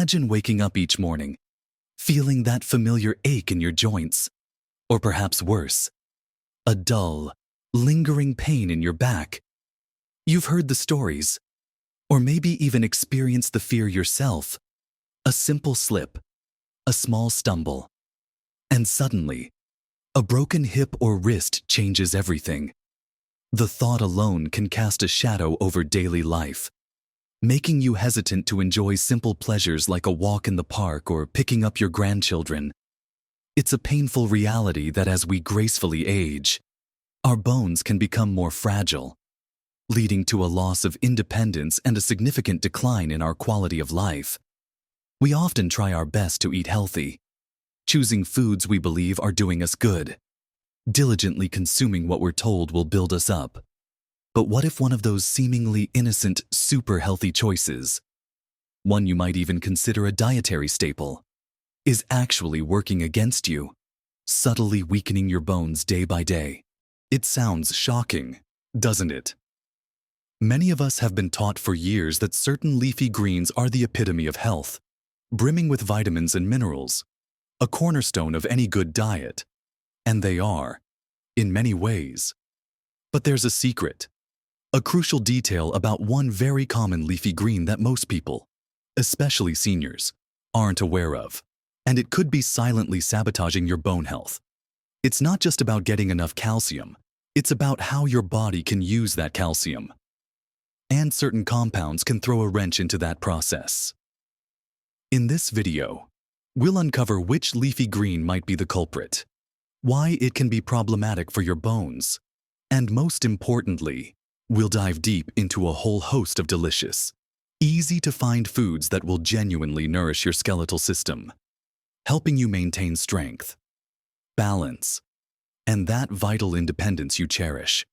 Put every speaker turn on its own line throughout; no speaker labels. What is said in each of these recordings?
Imagine waking up each morning, feeling that familiar ache in your joints, or perhaps worse, a dull, lingering pain in your back. You've heard the stories, or maybe even experienced the fear yourself. A simple slip, a small stumble, and suddenly, a broken hip or wrist changes everything. The thought alone can cast a shadow over daily life, making you hesitant to enjoy simple pleasures like a walk in the park or picking up your grandchildren. It's a painful reality that as we gracefully age, our bones can become more fragile, leading to a loss of independence and a significant decline in our quality of life. We often try our best to eat healthy, choosing foods we believe are doing us good, diligently consuming what we're told will build us up. But what if one of those seemingly innocent, super healthy choices, one you might even consider a dietary staple, is actually working against you, subtly weakening your bones day by day? It sounds shocking, doesn't it? Many of us have been taught for years that certain leafy greens are the epitome of health, brimming with vitamins and minerals, a cornerstone of any good diet. And they are, in many ways. But there's a secret, a crucial detail about one very common leafy green that most people, especially seniors, aren't aware of. And it could be silently sabotaging your bone health. It's not just about getting enough calcium, it's about how your body can use that calcium. And certain compounds can throw a wrench into that process. In this video, we'll uncover which leafy green might be the culprit, why it can be problematic for your bones, and most importantly, we'll dive deep into a whole host of delicious, easy-to-find foods that will genuinely nourish your skeletal system, helping you maintain strength, balance, and that vital independence you cherish.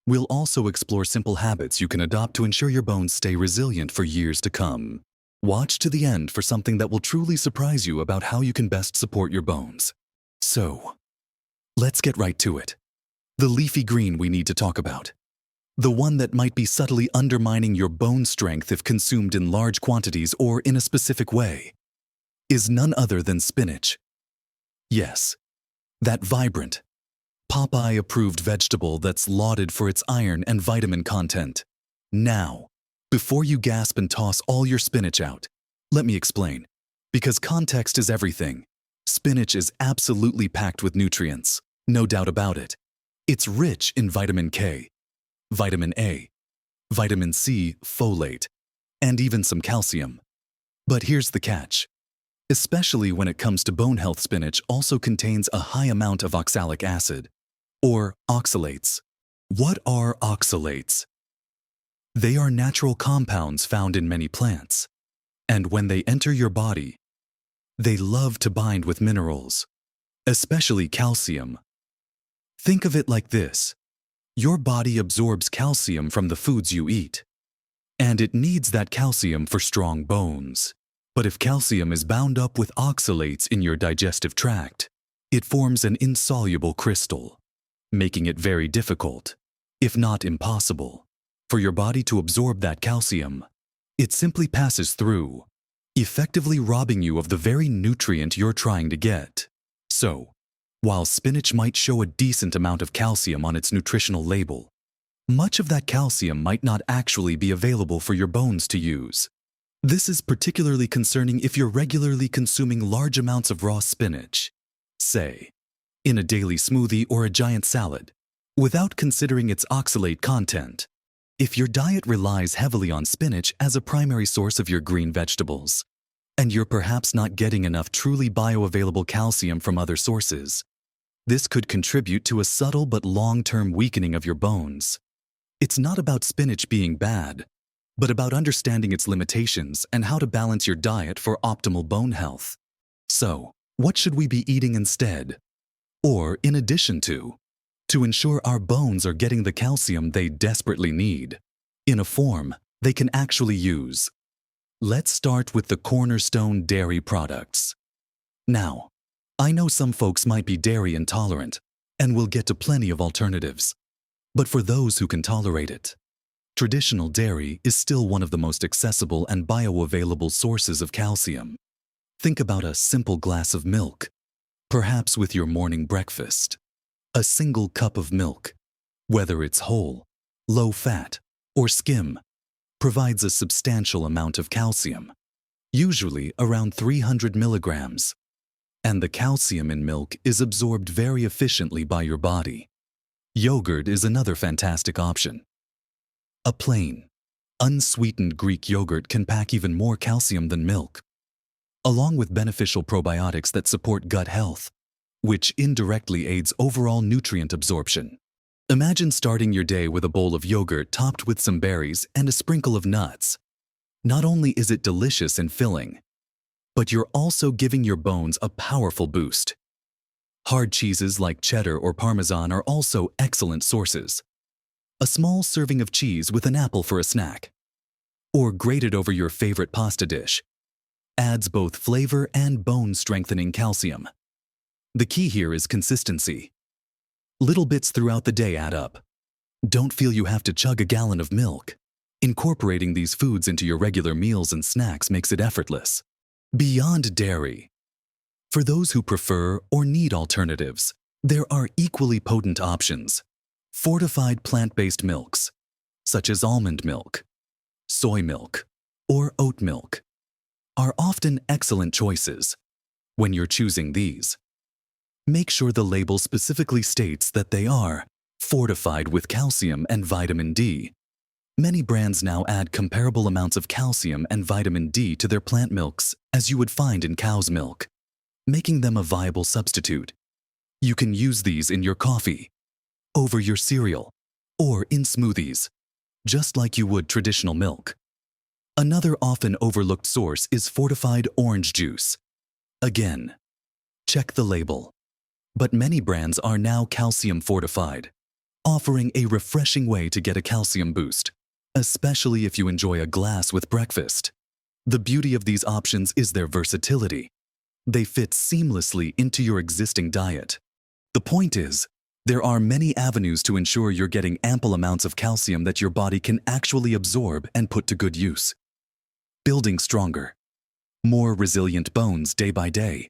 We'll also explore simple habits you can adopt to ensure your bones stay resilient for years to come. Watch to the end for something that will truly surprise you about how you can best support your bones. So, let's get right to it. The leafy green we need to talk about, the one that might be subtly undermining your bone strength if consumed in large quantities or in a specific way, is none other than spinach. Yes, that vibrant, Popeye-approved vegetable that's lauded for its iron and vitamin content. Now, before you gasp and toss all your spinach out, let me explain. Because context is everything. Spinach is absolutely packed with nutrients, no doubt about it. It's rich in vitamin K, vitamin A, vitamin C, folate, and even some calcium. But here's the catch. Especially when it comes to bone health, spinach also contains a high amount of oxalic acid, or oxalates. What are oxalates? They are natural compounds found in many plants, and when they enter your body, they love to bind with minerals, especially calcium. Think of it like this. Your body absorbs calcium from the foods you eat, and it needs that calcium for strong bones. But if calcium is bound up with oxalates in your digestive tract, it forms an insoluble crystal, making it very difficult, if not impossible, for your body to absorb that calcium. It simply passes through, effectively robbing you of the very nutrient you're trying to get. So, while spinach might show a decent amount of calcium on its nutritional label, much of that calcium might not actually be available for your bones to use. This is particularly concerning if you're regularly consuming large amounts of raw spinach, say, in a daily smoothie or a giant salad, without considering its oxalate content. If your diet relies heavily on spinach as a primary source of your green vegetables, and you're perhaps not getting enough truly bioavailable calcium from other sources, this could contribute to a subtle but long-term weakening of your bones. It's not about spinach being bad, but about understanding its limitations and how to balance your diet for optimal bone health. So, what should we be eating instead? Or in addition to ensure our bones are getting the calcium they desperately need, in a form they can actually use? Let's start with the cornerstone dairy products. Now, I know some folks might be dairy intolerant, and we'll get to plenty of alternatives. But for those who can tolerate it, Traditional dairy is still one of the most accessible and bioavailable sources of calcium. Think about a simple glass of milk, perhaps with your morning breakfast. A single cup of milk, whether it's whole, low-fat, or skim, provides a substantial amount of calcium, usually around 300 milligrams. And the calcium in milk is absorbed very efficiently by your body. Yogurt is another fantastic option. A plain, unsweetened Greek yogurt can pack even more calcium than milk, along with beneficial probiotics that support gut health, which indirectly aids overall nutrient absorption. Imagine starting your day with a bowl of yogurt topped with some berries and a sprinkle of nuts. Not only is it delicious and filling, but you're also giving your bones a powerful boost. Hard cheeses like cheddar or Parmesan are also excellent sources. A small serving of cheese with an apple for a snack, or grated over your favorite pasta dish, adds both flavor and bone-strengthening calcium. The key here is consistency. Little bits throughout the day add up. Don't feel you have to chug a gallon of milk. Incorporating these foods into your regular meals and snacks makes it effortless. Beyond dairy. For those who prefer or need alternatives, there are equally potent options. Fortified plant-based milks, such as almond milk, soy milk, or oat milk, are often excellent choices. When you're choosing these, make sure the label specifically states that they are fortified with calcium and vitamin D. Many brands now add comparable amounts of calcium and vitamin D to their plant milks as you would find in cow's milk, making them a viable substitute. You can use these in your coffee, over your cereal, or in smoothies, just like you would traditional milk. Another often overlooked source is fortified orange juice. Again, check the label. But many brands are now calcium fortified, offering a refreshing way to get a calcium boost, especially if you enjoy a glass with breakfast. The beauty of these options is their versatility. They fit seamlessly into your existing diet. The point is, there are many avenues to ensure you're getting ample amounts of calcium that your body can actually absorb and put to good use. Building stronger, more resilient bones day by day.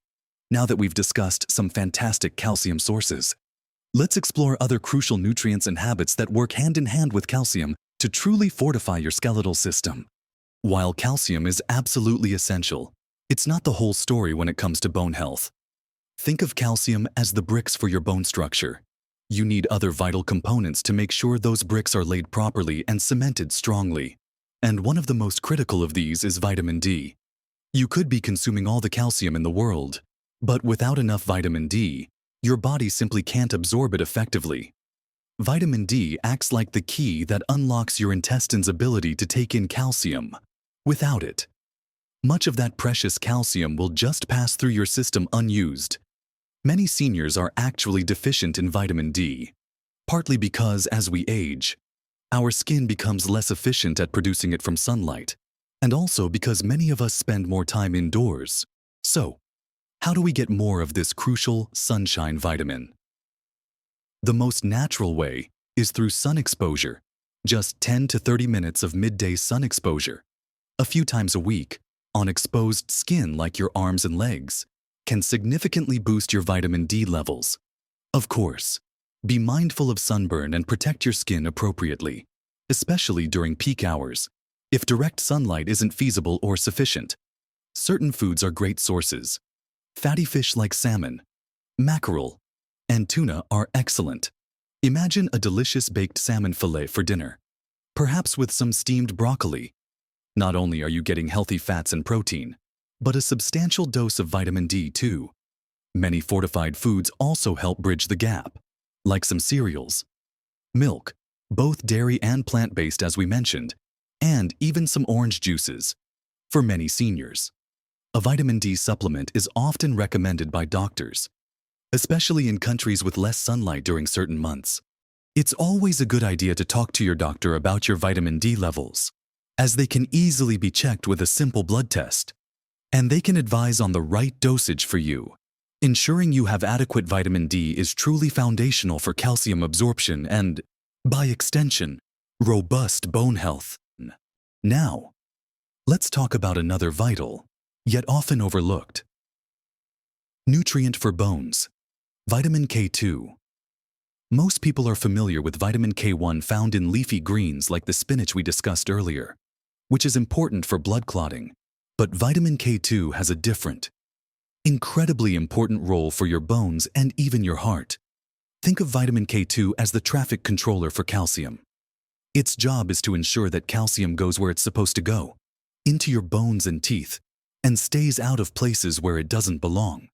Now that we've discussed some fantastic calcium sources, let's explore other crucial nutrients and habits that work hand in hand with calcium to truly fortify your skeletal system. While calcium is absolutely essential, it's not the whole story when it comes to bone health. Think of calcium as the bricks for your bone structure. You need other vital components to make sure those bricks are laid properly and cemented strongly. And one of the most critical of these is vitamin D. You could be consuming all the calcium in the world, but without enough vitamin D, your body simply can't absorb it effectively. Vitamin D acts like the key that unlocks your intestine's ability to take in calcium. Without it, much of that precious calcium will just pass through your system unused. Many seniors are actually deficient in vitamin D, partly because as we age, our skin becomes less efficient at producing it from sunlight, and also because many of us spend more time indoors. So, how do we get more of this crucial sunshine vitamin? The most natural way is through sun exposure. Just 10 to 30 minutes of midday sun exposure, a few times a week, on exposed skin like your arms and legs, can significantly boost your vitamin D levels. Of course, be mindful of sunburn and protect your skin appropriately, especially during peak hours, if direct sunlight isn't feasible or sufficient. Certain foods are great sources. Fatty fish like salmon, mackerel, and tuna are excellent. Imagine a delicious baked salmon fillet for dinner, perhaps with some steamed broccoli. Not only are you getting healthy fats and protein, but a substantial dose of vitamin D too. Many fortified foods also help bridge the gap, like some cereals, milk, both dairy and plant-based as we mentioned, and even some orange juices. For many seniors, a vitamin D supplement is often recommended by doctors, especially in countries with less sunlight during certain months. It's always a good idea to talk to your doctor about your vitamin D levels, as they can easily be checked with a simple blood test, and they can advise on the right dosage for you. Ensuring you have adequate vitamin D is truly foundational for calcium absorption and, by extension, robust bone health. Now, let's talk about another vital, yet often overlooked nutrient for bones, vitamin K2. Most people are familiar with vitamin K1 found in leafy greens like the spinach we discussed earlier, which is important for blood clotting. But vitamin K2 has a different, incredibly important role for your bones and even your heart. Think of vitamin K2 as the traffic controller for calcium. Its job is to ensure that calcium goes where it's supposed to go, into your bones and teeth, and stays out of places where it doesn't belong.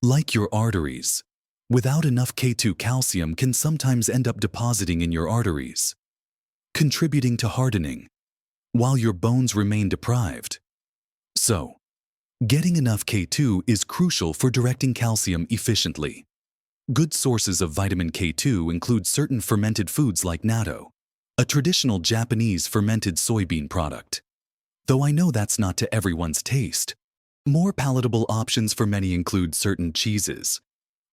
Like your arteries, without enough K2, calcium can sometimes end up depositing in your arteries, contributing to hardening, while your bones remain deprived. So, getting enough K2 is crucial for directing calcium efficiently. Good sources of vitamin K2 include certain fermented foods like natto, a traditional Japanese fermented soybean product. Though I know that's not to everyone's taste, more palatable options for many include certain cheeses,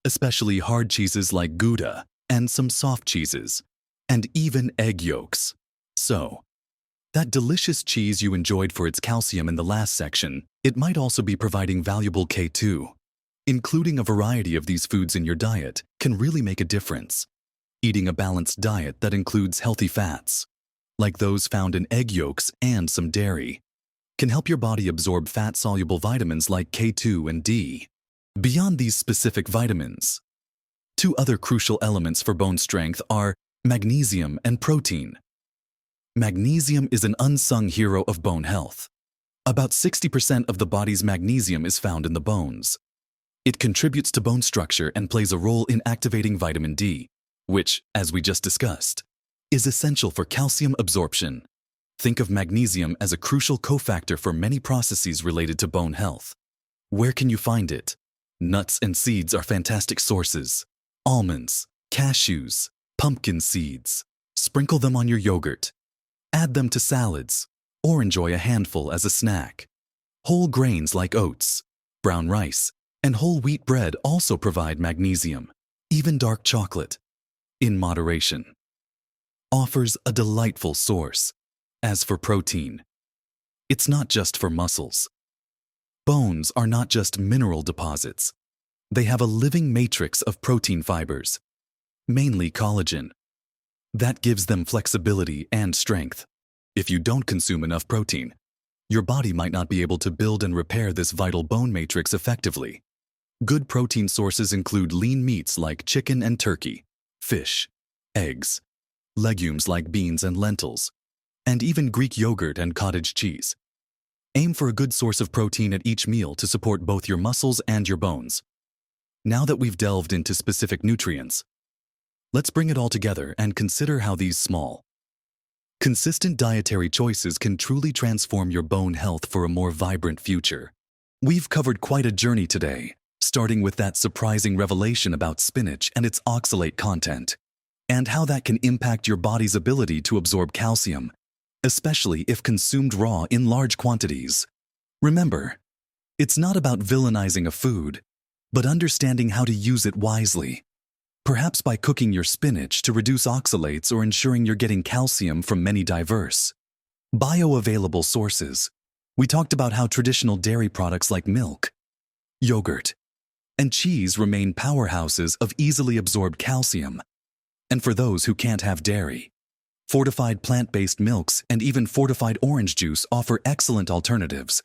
especially hard cheeses like Gouda, and some soft cheeses, and even egg yolks. So, that delicious cheese you enjoyed for its calcium in the last section, it might also be providing valuable K2. Including a variety of these foods in your diet can really make a difference. Eating a balanced diet that includes healthy fats, like those found in egg yolks and some dairy, can help your body absorb fat-soluble vitamins like K2 and D. Beyond these specific vitamins, two other crucial elements for bone strength are magnesium and protein. Magnesium is an unsung hero of bone health. About 60% of the body's magnesium is found in the bones. It contributes to bone structure and plays a role in activating vitamin D, which, as we just discussed, is essential for calcium absorption. Think of magnesium as a crucial cofactor for many processes related to bone health. Where can you find it? Nuts and seeds are fantastic sources. Almonds, cashews, pumpkin seeds. Sprinkle them on your yogurt. Add them to salads, or enjoy a handful as a snack. Whole grains like oats, brown rice, and whole wheat bread also provide magnesium. Even dark chocolate, in moderation, offers a delightful source. As for protein, it's not just for muscles. Bones are not just mineral deposits. They have a living matrix of protein fibers, mainly collagen, that gives them flexibility and strength. If you don't consume enough protein, your body might not be able to build and repair this vital bone matrix effectively. Good protein sources include lean meats like chicken and turkey, fish, eggs, legumes like beans and lentils, and even Greek yogurt and cottage cheese. Aim for a good source of protein at each meal to support both your muscles and your bones. Now that we've delved into specific nutrients, let's bring it all together and consider how these small, consistent dietary choices can truly transform your bone health for a more vibrant future. We've covered quite a journey today, starting with that surprising revelation about spinach and its oxalate content, and how that can impact your body's ability to absorb calcium, especially if consumed raw in large quantities. Remember, it's not about villainizing a food, but understanding how to use it wisely. Perhaps by cooking your spinach to reduce oxalates or ensuring you're getting calcium from many diverse, bioavailable sources. We talked about how traditional dairy products like milk, yogurt, and cheese remain powerhouses of easily absorbed calcium. And for those who can't have dairy, fortified plant-based milks and even fortified orange juice offer excellent alternatives.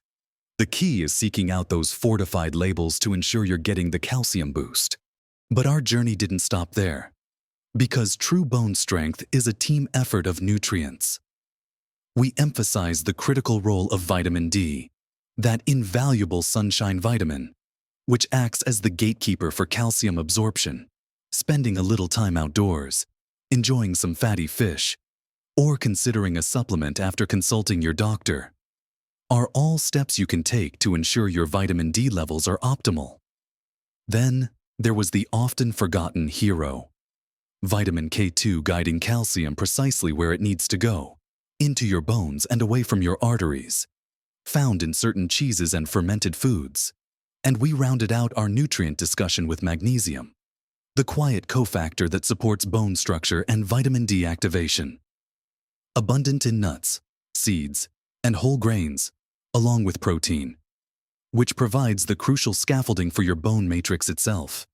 The key is seeking out those fortified labels to ensure you're getting the calcium boost. But our journey didn't stop there, because true bone strength is a team effort of nutrients. We emphasize the critical role of vitamin D, that invaluable sunshine vitamin, which acts as the gatekeeper for calcium absorption. Spending a little time outdoors, enjoying some fatty fish, or considering a supplement after consulting your doctor are all steps you can take to ensure your vitamin D levels are optimal. Then, there was the often forgotten hero, vitamin K2, guiding calcium precisely where it needs to go, into your bones and away from your arteries, found in certain cheeses and fermented foods. And we rounded out our nutrient discussion with magnesium, the quiet cofactor that supports bone structure and vitamin D activation. abundant in nuts, seeds, and whole grains, along with protein, which provides the crucial scaffolding for your bone matrix itself.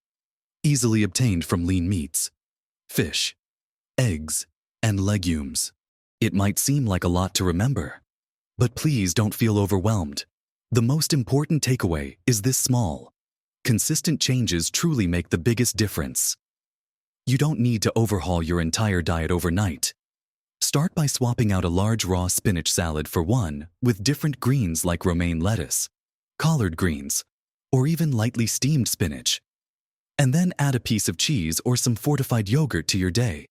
Easily obtained from lean meats, fish, eggs, and legumes. It might seem like a lot to remember, but please don't feel overwhelmed. The most important takeaway is this small, consistent changes truly make the biggest difference. You don't need to overhaul your entire diet overnight. Start by swapping out a large raw spinach salad for one with different greens like romaine lettuce, collard greens, or even lightly steamed spinach. And then add a piece of cheese or some fortified yogurt to your day.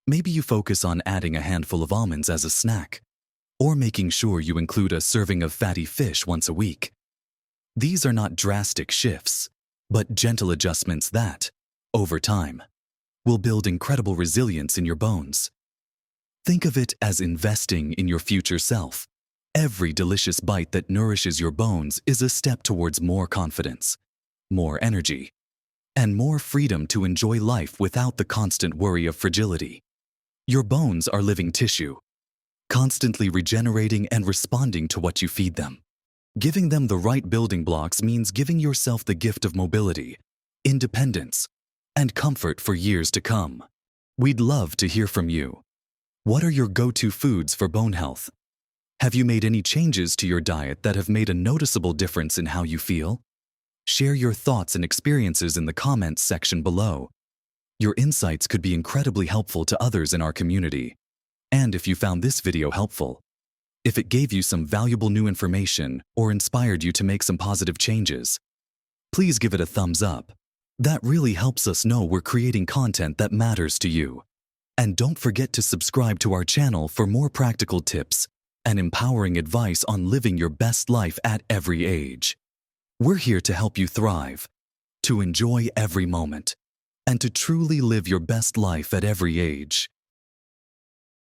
Maybe you focus on adding a handful of almonds as a snack, or making sure you include a serving of fatty fish once a week. These are not drastic shifts, but gentle adjustments that, over time, will build incredible resilience in your bones. Think of it as investing in your future self. Every delicious bite that nourishes your bones is a step towards more confidence, more energy, and more freedom to enjoy life without the constant worry of fragility. Your bones are living tissue, constantly regenerating and responding to what you feed them. Giving them the right building blocks means giving yourself the gift of mobility, independence, and comfort for years to come. We'd love to hear from you. What are your go-to foods for bone health? Have you made any changes to your diet that have made a noticeable difference in how you feel? Share your thoughts and experiences in the comments section below. Your insights could be incredibly helpful to others in our community. And if you found this video helpful, if it gave you some valuable new information or inspired you to make some positive changes, please give it a thumbs up. That really helps us know we're creating content that matters to you. And don't forget to subscribe to our channel for more practical tips and empowering advice on living your best life at every age. We're here to help you thrive, to enjoy every moment, and to truly live your best life at every age.